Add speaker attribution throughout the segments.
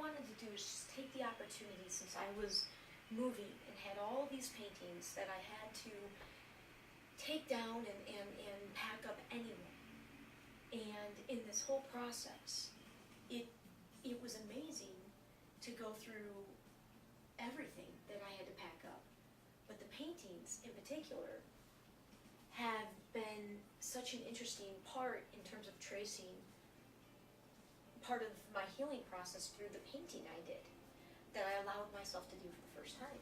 Speaker 1: wanted to do is just take the opportunity, since I was moving and had all these paintings that I had to take down and pack up anyway. And in this whole process, it was amazing to go through everything that I had to pack up. But the paintings in particular have been such an interesting part in terms of tracing part of my healing process through the painting I did, that I allowed myself to do for the first time.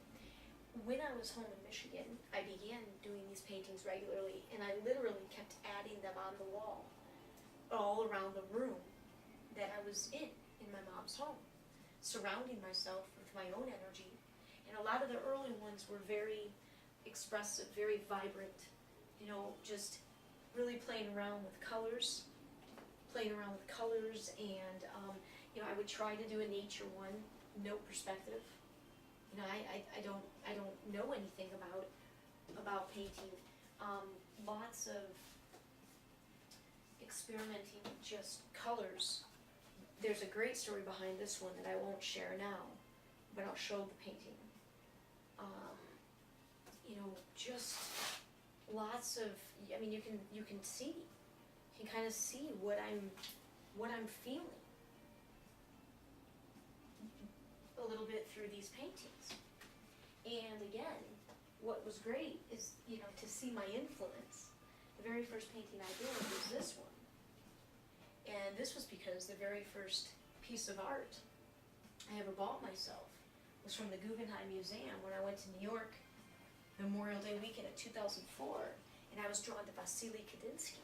Speaker 1: When I was home in Michigan, I began doing these paintings regularly, and I literally kept adding them on the wall all around the room that I was in my mom's home, surrounding myself with my own energy. And a lot of the early ones were very expressive, very vibrant, you know, just really playing around with colors, and you know, I would try to do a nature one, no perspective. You know, I don't know anything about painting. Lots of experimenting with just colors. There's a great story behind this one that I won't share now, but I'll show the painting. You know, just lots of, I mean, you can see, you can kind of see what I'm feeling a little bit through these paintings. And again, what was great is, you know, to see my influence. The very first painting I did was this one. And this was because the very first piece of art I ever bought myself was from the Guggenheim Museum when I went to New York Memorial Day weekend of 2004, and I was drawn to Vasily Kandinsky.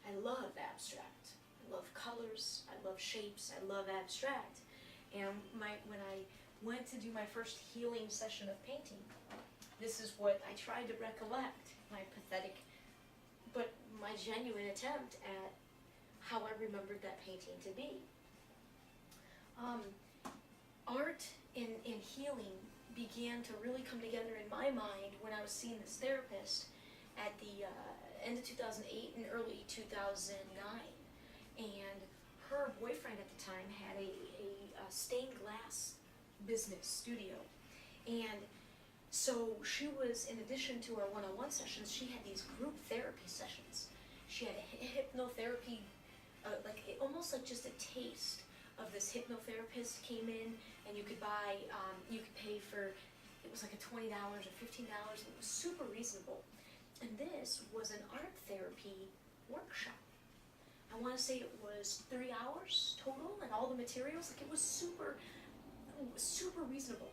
Speaker 1: I love abstract. I love colors. I love shapes. I love abstract. And when I went to do my first healing session of painting, this is what I tried to recollect, my pathetic, but my genuine attempt at how I remembered that painting to be. Art and healing began to really come together in my mind when I was seeing this therapist at the end of 2008 and early 2009. And her boyfriend at the time had a stained glass business studio. And so she was, in addition to her one-on-one sessions, she had these group therapy sessions. She had a hypnotherapy, almost like just a taste of this hypnotherapist came in, and you could buy, you could pay for, it was like a $20 or $15, and it was super reasonable. And this was an art therapy workshop. I want to say it was 3 hours total, and all the materials, like it was super reasonable.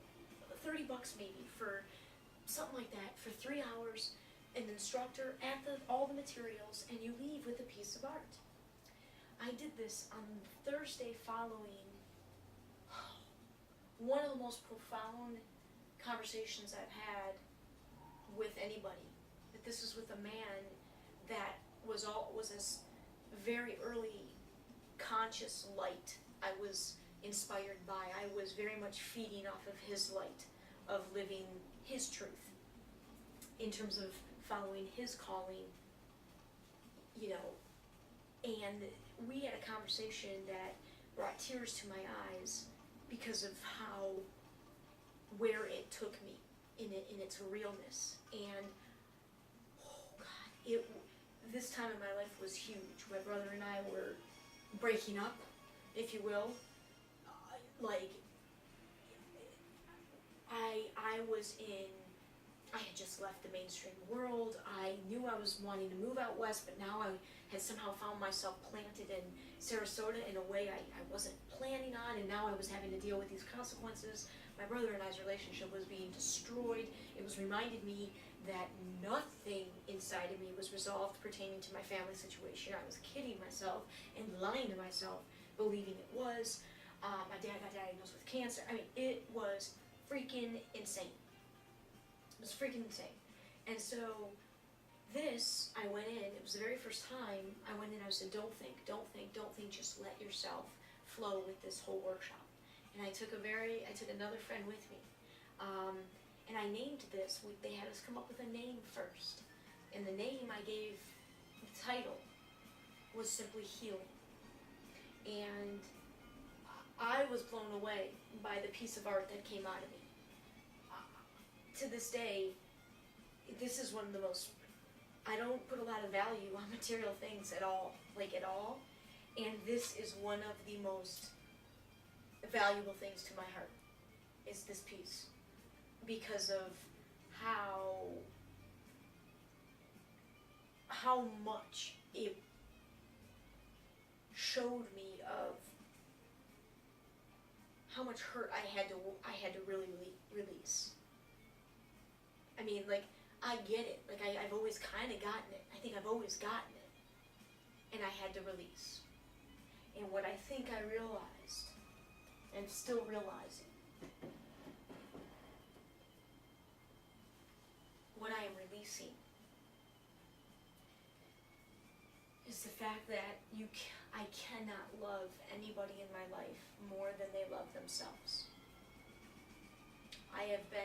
Speaker 1: $30 maybe for something like that for 3 hours, an instructor at all the materials, and you leave with a piece of art. I did this on Thursday following one of the most profound conversations I've had with anybody. But this was with a man that was this very early conscious light I was inspired by. I was very much feeding off of his light, of living his truth, in terms of following his calling, you know. And we had a conversation that brought tears to my eyes because of where it took me in its realness. And oh God, this time in my life was huge. My brother and I were breaking up, if you will. I had just left the mainstream world. I knew I was wanting to move out west, but now I had somehow found myself planted in Sarasota in a way I wasn't planning on, and now I was having to deal with these consequences. My brother and I's relationship was being destroyed. It was reminded me that nothing inside of me was resolved pertaining to my family situation. I was kidding myself and lying to myself, believing it was. My dad got diagnosed with cancer. I mean, it was freaking insane. It was freaking insane. And so I went in, it was the very first time I went in, I said, don't think, just let yourself flow with this whole workshop. And I took another friend with me. And I named this, they had us come up with a name first. And the name I gave, the title, was simply Healing. And I was was blown away by the piece of art that came out of me. To this day, this is one of the most, I don't put a lot of value on material things at all, like at all, and this is one of the most valuable things to my heart, is this piece, because of how much it showed me of how much hurt I had to really release. I mean, like, I get it. Like, I've always kind of gotten it. I think I've always gotten it. And I had to release. And what I think I realized, and still realizing, what I am releasing is the fact that I cannot love anybody in my life more than they love themselves. I have been